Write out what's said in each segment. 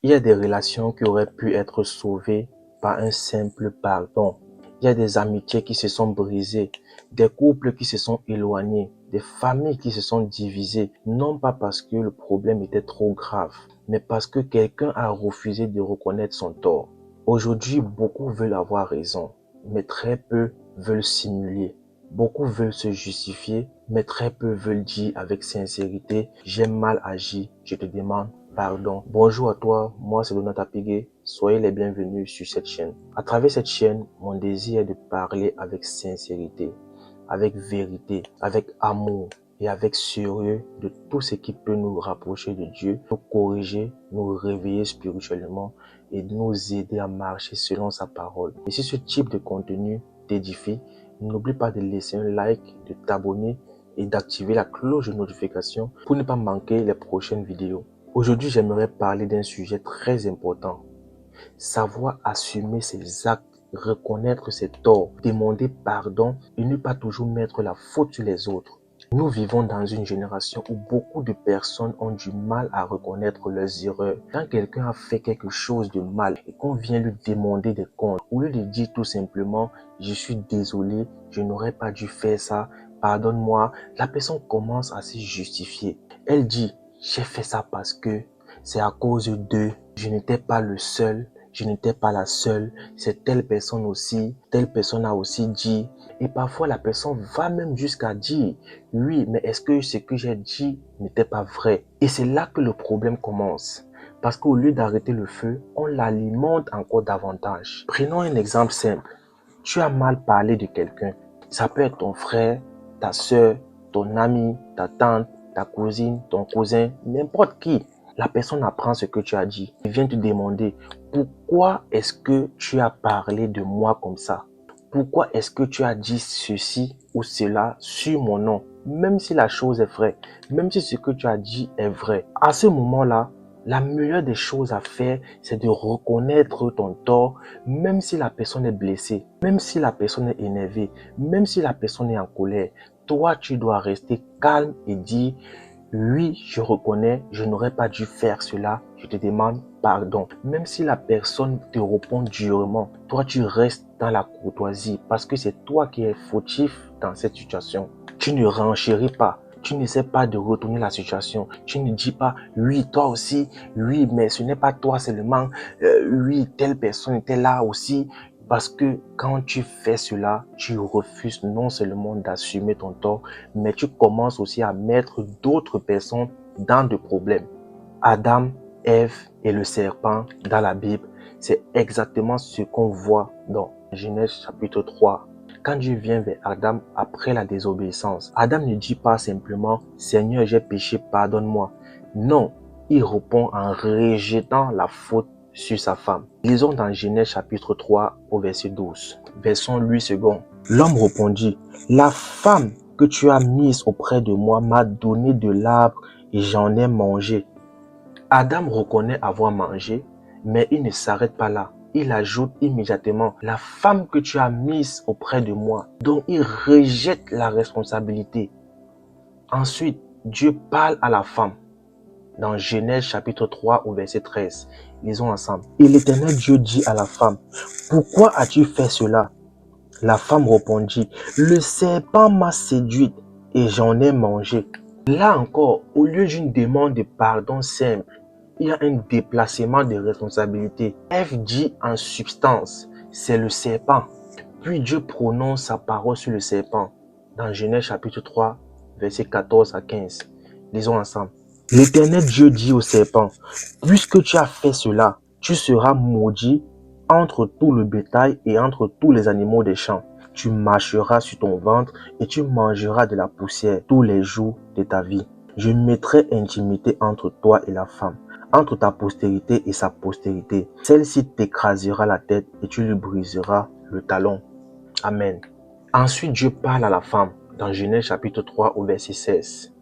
Il y a des relations qui auraient pu être sauvées par un simple pardon. Il y a des amitiés qui se sont brisées, des couples qui se sont éloignés, des familles qui se sont divisées, non pas parce que le problème était trop grave, mais parce que quelqu'un a refusé de reconnaître son tort. Aujourd'hui, beaucoup veulent avoir raison, mais très peu veulent simuler. Beaucoup veulent se justifier, mais très peu veulent dire avec sincérité, j'ai mal agi, je te demande pardon. Bonjour à toi, moi c'est Donata Piguet, soyez les bienvenus sur cette chaîne. À travers cette chaîne, mon désir est de parler avec sincérité, avec vérité, avec amour et avec sérieux de tout ce qui peut nous rapprocher de Dieu, nous corriger, nous réveiller spirituellement et nous aider à marcher selon sa parole. Et si ce type de contenu t'édifie, n'oublie pas de laisser un like, de t'abonner et d'activer la cloche de notification pour ne pas manquer les prochaines vidéos. Aujourd'hui, j'aimerais parler d'un sujet très important. Savoir assumer ses actes, reconnaître ses torts, demander pardon et ne pas toujours mettre la faute sur les autres. Nous vivons dans une génération où beaucoup de personnes ont du mal à reconnaître leurs erreurs. Quand quelqu'un a fait quelque chose de mal et qu'on vient lui demander des comptes, au lieu de dire tout simplement « je suis désolé, je n'aurais pas dû faire ça, pardonne-moi », la personne commence à se justifier. Elle dit « j'ai fait ça parce que c'est à cause d'eux, je n'étais pas le seul, je n'étais pas la seule, c'est telle personne aussi, telle personne a aussi dit ». Et parfois, la personne va même jusqu'à dire « oui, mais est-ce que ce que j'ai dit n'était pas vrai ?» Et c'est là que le problème commence. Parce qu'au lieu d'arrêter le feu, on l'alimente encore davantage. Prenons un exemple simple. Tu as mal parlé de quelqu'un. Ça peut être ton frère, ta soeur, ton ami, ta tante, ta cousine, ton cousin, n'importe qui. La personne apprend ce que tu as dit et vient te demander pourquoi est-ce que tu as parlé de moi comme ça? Pourquoi est-ce que tu as dit ceci ou cela sur mon nom? Même si la chose est vraie, même si ce que tu as dit est vrai. À ce moment-là, la meilleure des choses à faire, c'est de reconnaître ton tort, même si la personne est blessée, même si la personne est énervée, même si la personne est en colère. Toi, tu dois rester calme et dire « oui, je reconnais, je n'aurais pas dû faire cela, je te demande pardon ». Même si la personne te répond durement, toi, tu restes dans la courtoisie parce que c'est toi qui es fautif dans cette situation. Tu ne renchéris pas. Tu n'essaies pas de retourner la situation. Tu ne dis pas, oui, toi aussi, oui, mais ce n'est pas toi seulement, oui, telle personne était là aussi. Parce que quand tu fais cela, tu refuses non seulement d'assumer ton tort, mais tu commences aussi à mettre d'autres personnes dans des problèmes. Adam, Ève et le serpent dans la Bible, c'est exactement ce qu'on voit dans Genèse chapitre 3. Quand Dieu vient vers Adam après la désobéissance, Adam ne dit pas simplement « Seigneur, j'ai péché, pardonne-moi ». Non, il répond en rejetant la faute sur sa femme. Lisons dans Genèse chapitre 3 au verset 12. Versons 8 secondes. L'homme répondit « La femme que tu as mise auprès de moi m'a donné de l'arbre et j'en ai mangé. » Adam reconnaît avoir mangé, mais il ne s'arrête pas là. Il ajoute immédiatement « la femme que tu as mise auprès de moi ». Donc, il rejette la responsabilité. Ensuite, Dieu parle à la femme. Dans Genèse chapitre 3 au verset 13, lisons ensemble. « Et l'Éternel Dieu dit à la femme, « Pourquoi as-tu fait cela ?» La femme répondit, « Le serpent m'a séduite et j'en ai mangé. » Là encore, au lieu d'une demande de pardon simple, il y a un déplacement de responsabilité. Ève dit en substance, c'est le serpent. Puis Dieu prononce sa parole sur le serpent. Dans Genèse chapitre 3, versets 14 à 15. Lisons ensemble. L'Éternel Dieu dit au serpent, puisque tu as fait cela, tu seras maudit entre tout le bétail et entre tous les animaux des champs. Tu marcheras sur ton ventre et tu mangeras de la poussière tous les jours de ta vie. Je mettrai intimité entre toi et la femme, entre ta postérité et sa postérité. Celle-ci t'écrasera la tête et tu lui briseras le talon. Amen. Ensuite, Dieu parle à la femme dans Genèse chapitre 3 au verset 16.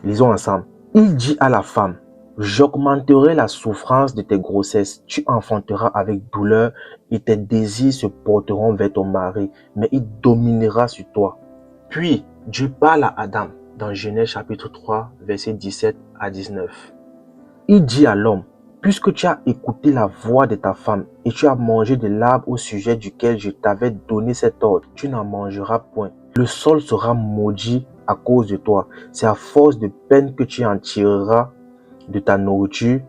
Lisons ensemble. Il dit à la femme, j'augmenterai la souffrance de tes grossesses. Tu enfanteras avec douleur et tes désirs se porteront vers ton mari, mais il dominera sur toi. Puis, Dieu parle à Adam dans Genèse chapitre 3, versets 17 à 19. Il dit à l'homme, Puisque tu as écouté la voix de ta femme et tu as mangé de l'arbre au sujet duquel je t'avais donné cet ordre, tu n'en mangeras point. Le sol sera maudit à cause de toi. C'est à force de peine que tu en tireras de ta nourriture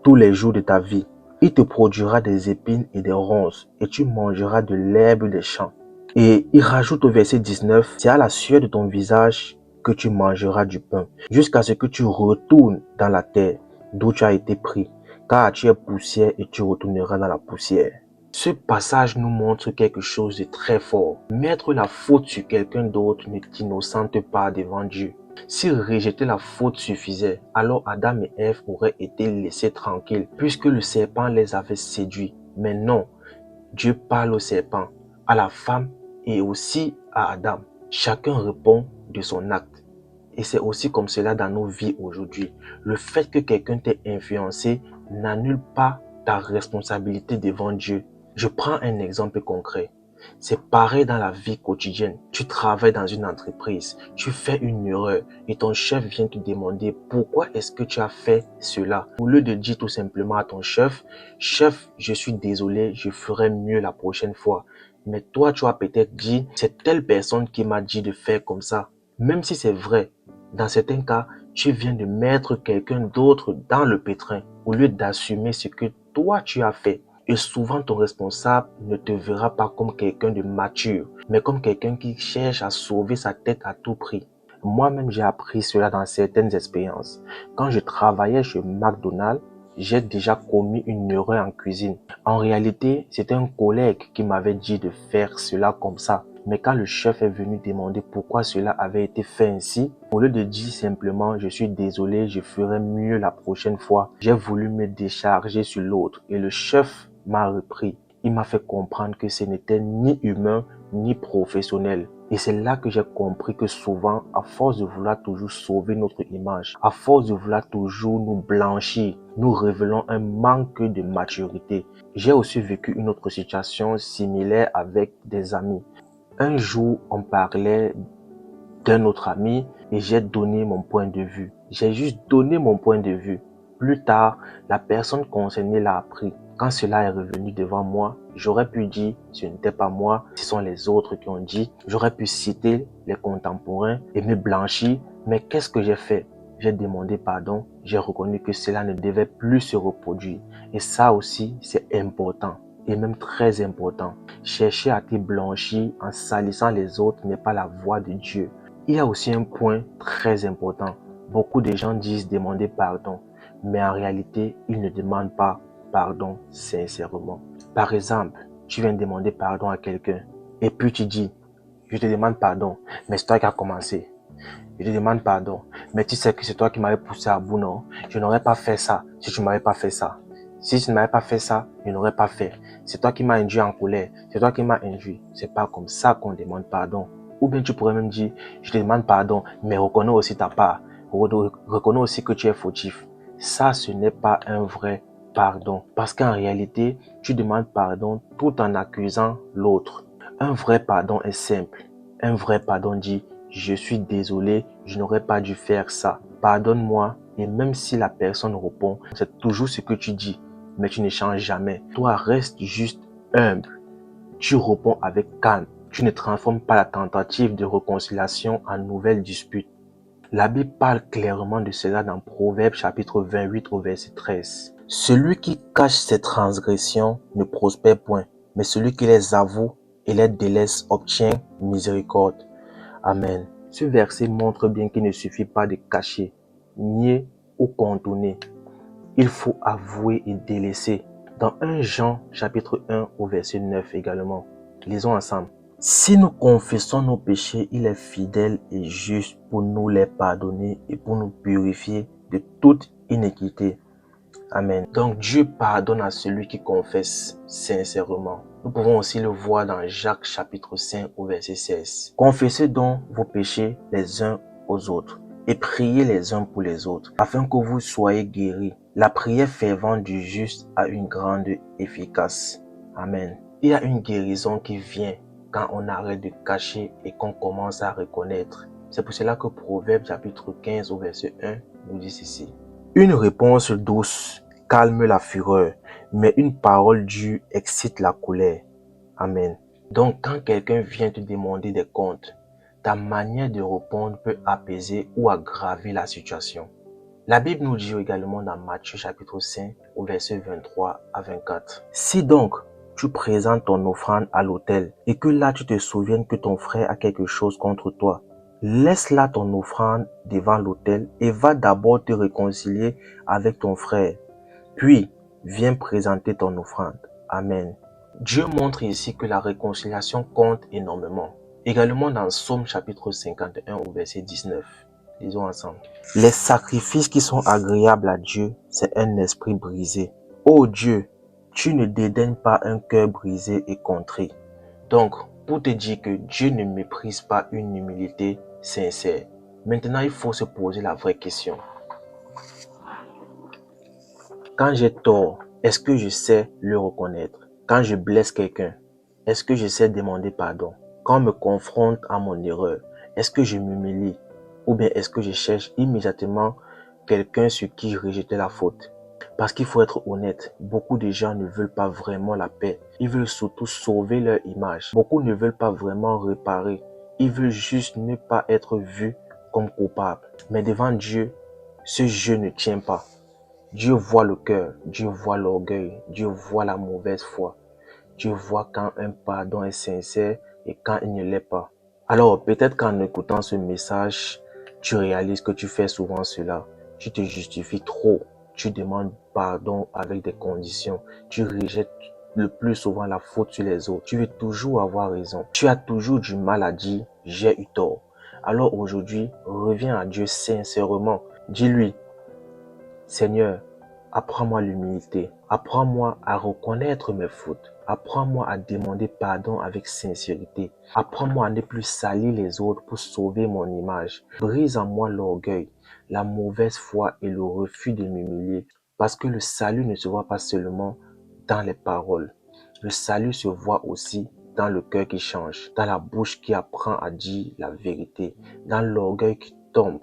tous les jours de ta vie. Il te produira des épines et des ronces, et tu mangeras de l'herbe des champs. Et il rajoute au verset 19, c'est à la sueur de ton visage que tu mangeras du pain, jusqu'à ce que tu retournes dans la terre d'où tu as été pris, car tu es poussière et tu retourneras dans la poussière. Ce passage nous montre quelque chose de très fort. Mettre la faute sur quelqu'un d'autre ne t'innocente pas devant Dieu. Si rejeter la faute suffisait, alors Adam et Ève auraient été laissés tranquilles, puisque le serpent les avait séduits. Mais non, Dieu parle au serpent, à la femme et aussi à Adam. Chacun répond de son acte. Et c'est aussi comme cela dans nos vies aujourd'hui. Le fait que quelqu'un t'ait influencé n'annule pas ta responsabilité devant Dieu. Je prends un exemple concret. C'est pareil dans la vie quotidienne. Tu travailles dans une entreprise, tu fais une erreur et ton chef vient te demander pourquoi est-ce que tu as fait cela. Au lieu de dire tout simplement à ton chef, chef, je suis désolé, je ferai mieux la prochaine fois. Mais toi, tu as peut-être dit, c'est telle personne qui m'a dit de faire comme ça. Même si c'est vrai, dans certains cas, tu viens de mettre quelqu'un d'autre dans le pétrin au lieu d'assumer ce que toi tu as fait. Et souvent, ton responsable ne te verra pas comme quelqu'un de mature, mais comme quelqu'un qui cherche à sauver sa tête à tout prix. Moi-même, j'ai appris cela dans certaines expériences. Quand je travaillais chez McDonald's, j'ai déjà commis une erreur en cuisine. En réalité, c'était un collègue qui m'avait dit de faire cela comme ça. Mais quand le chef est venu demander pourquoi cela avait été fait ainsi, au lieu de dire simplement « je suis désolé, je ferai mieux la prochaine fois », j'ai voulu me décharger sur l'autre et le chef m'a repris. Il m'a fait comprendre que ce n'était ni humain ni professionnel. Et c'est là que j'ai compris que souvent, à force de vouloir toujours sauver notre image, à force de vouloir toujours nous blanchir, nous révélons un manque de maturité. J'ai aussi vécu une autre situation similaire avec des amis. Un jour, on parlait d'un autre ami et j'ai donné mon point de vue. J'ai juste donné mon point de vue. Plus tard, la personne concernée l'a appris. Quand cela est revenu devant moi, j'aurais pu dire ce n'était pas moi, ce sont les autres qui ont dit. J'aurais pu citer les contemporains et me blanchir. Mais qu'est-ce que j'ai fait? J'ai demandé pardon. J'ai reconnu que cela ne devait plus se reproduire. Et ça aussi, c'est important. Et même très important. Chercher à te blanchir en salissant les autres n'est pas la voie de Dieu. Il y a aussi un point très important. Beaucoup de gens disent demander pardon, mais en réalité, ils ne demandent pas pardon sincèrement. Par exemple, tu viens demander pardon à quelqu'un et puis tu dis, je te demande pardon, mais c'est toi qui as commencé. Je te demande pardon, mais tu sais que c'est toi qui m'avais poussé à bout, non? Je n'aurais pas fait ça si tu m'avais pas fait ça. Si tu ne m'avais pas fait ça, je n'aurais pas fait. C'est toi qui m'as induit en colère. C'est toi qui m'as induit. C'est pas comme ça qu'on demande pardon. Ou bien tu pourrais même dire, je te demande pardon, mais reconnais aussi ta part. Reconnais aussi que tu es fautif. Ça, ce n'est pas un vrai pardon. Parce qu'en réalité, tu demandes pardon tout en accusant l'autre. Un vrai pardon est simple. Un vrai pardon dit, je suis désolé, je n'aurais pas dû faire ça. Pardonne-moi. Et même si la personne répond, c'est toujours ce que tu dis, mais tu ne changes jamais. Toi, reste juste humble. Tu réponds avec calme. Tu ne transformes pas la tentative de réconciliation en nouvelle dispute. La Bible parle clairement de cela dans Proverbes chapitre 28 au verset 13. Celui qui cache ses transgressions ne prospère point, mais celui qui les avoue et les délaisse obtient miséricorde. Amen. Ce verset montre bien qu'il ne suffit pas de cacher, nier ou contourner. Il faut avouer et délaisser. Dans 1 Jean chapitre 1 au verset 9 également. Lisons ensemble. Si nous confessons nos péchés, il est fidèle et juste pour nous les pardonner et pour nous purifier de toute iniquité. Amen. Donc Dieu pardonne à celui qui confesse sincèrement. Nous pouvons aussi le voir dans Jacques chapitre 5 au verset 16. Confessez donc vos péchés les uns aux autres et priez les uns pour les autres afin que vous soyez guéris. La prière fervente du juste a une grande efficace. Amen. Il y a une guérison qui vient quand on arrête de cacher et qu'on commence à reconnaître. C'est pour cela que Proverbe chapitre 15 au verset 1 nous dit ceci. Une réponse douce calme la fureur, mais une parole dure excite la colère. Amen. Donc, quand quelqu'un vient te demander des comptes, ta manière de répondre peut apaiser ou aggraver la situation. La Bible nous dit également dans Matthieu chapitre 5 au verset 23 à 24. Si donc tu présentes ton offrande à l'autel et que là tu te souviennes que ton frère a quelque chose contre toi, laisse là ton offrande devant l'autel et va d'abord te réconcilier avec ton frère. Puis, viens présenter ton offrande. Amen. Dieu montre ici que la réconciliation compte énormément. Également dans Psaume chapitre 51 au verset 19. Lisons ensemble. Les sacrifices qui sont agréables à Dieu, c'est un esprit brisé. Ô Dieu, tu ne dédaignes pas un cœur brisé et contré. Donc, pour te dire que Dieu ne méprise pas une humilité sincère. Maintenant, il faut se poser la vraie question. Quand j'ai tort, est-ce que je sais le reconnaître? Quand je blesse quelqu'un, est-ce que je sais demander pardon? Quand on me confronte à mon erreur, est-ce que je m'humilie? Ou bien est-ce que je cherche immédiatement quelqu'un sur qui rejeter la faute? Parce qu'il faut être honnête, beaucoup de gens ne veulent pas vraiment la paix. Ils veulent surtout sauver leur image. Beaucoup ne veulent pas vraiment réparer. Ils veulent juste ne pas être vus comme coupables. Mais devant Dieu, ce jeu ne tient pas. Dieu voit le cœur, Dieu voit l'orgueil, Dieu voit la mauvaise foi. Dieu voit quand un pardon est sincère et quand il ne l'est pas. Alors, peut-être qu'en écoutant ce message, tu réalises que tu fais souvent cela. Tu te justifies trop. Tu demandes pardon avec des conditions. Tu rejettes le plus souvent la faute sur les autres. Tu veux toujours avoir raison. Tu as toujours du mal à dire « j'ai eu tort ». Alors aujourd'hui, reviens à Dieu sincèrement. Dis-lui « Seigneur, apprends-moi l'humilité. Apprends-moi à reconnaître mes fautes. Apprends-moi à demander pardon avec sincérité. Apprends-moi à ne plus salir les autres pour sauver mon image. Brise en moi l'orgueil, la mauvaise foi et le refus de m'humilier. Parce que le salut ne se voit pas seulement dans les paroles. Le salut se voit aussi dans le cœur qui change, dans la bouche qui apprend à dire la vérité, dans l'orgueil qui tombe,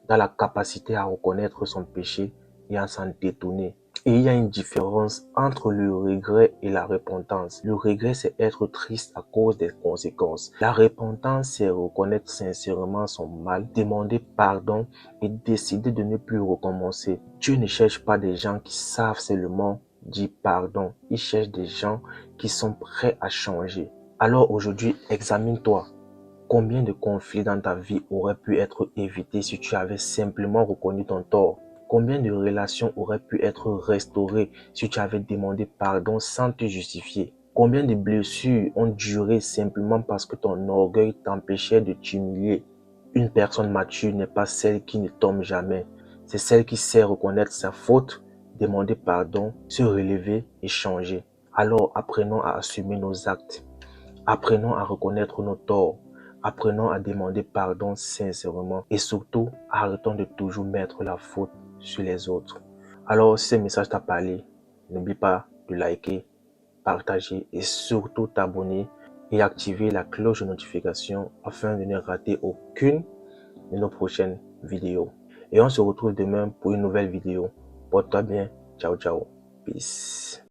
dans la capacité à reconnaître son péché et à s'en détourner. Et il y a une différence entre le regret et la repentance. Le regret, c'est être triste à cause des conséquences. La repentance, c'est reconnaître sincèrement son mal, demander pardon et décider de ne plus recommencer. Dieu ne cherche pas des gens qui savent seulement dire pardon. Il cherche des gens qui sont prêts à changer. Alors aujourd'hui, examine-toi. Combien de conflits dans ta vie auraient pu être évités si tu avais simplement reconnu ton tort? Combien de relations auraient pu être restaurées si tu avais demandé pardon sans te justifier? Combien de blessures ont duré simplement parce que ton orgueil t'empêchait de t'humilier? Une personne mature n'est pas celle qui ne tombe jamais. C'est celle qui sait reconnaître sa faute, demander pardon, se relever et changer. Alors apprenons à assumer nos actes. Apprenons à reconnaître nos torts. Apprenons à demander pardon sincèrement et surtout, arrêtons de toujours mettre la faute sur les autres. Alors, si ce message t'a parlé, n'oublie pas de liker, partager et surtout t'abonner et activer la cloche de notification afin de ne rater aucune de nos prochaines vidéos. Et on se retrouve demain pour une nouvelle vidéo. Porte-toi bien. Ciao, ciao. Peace.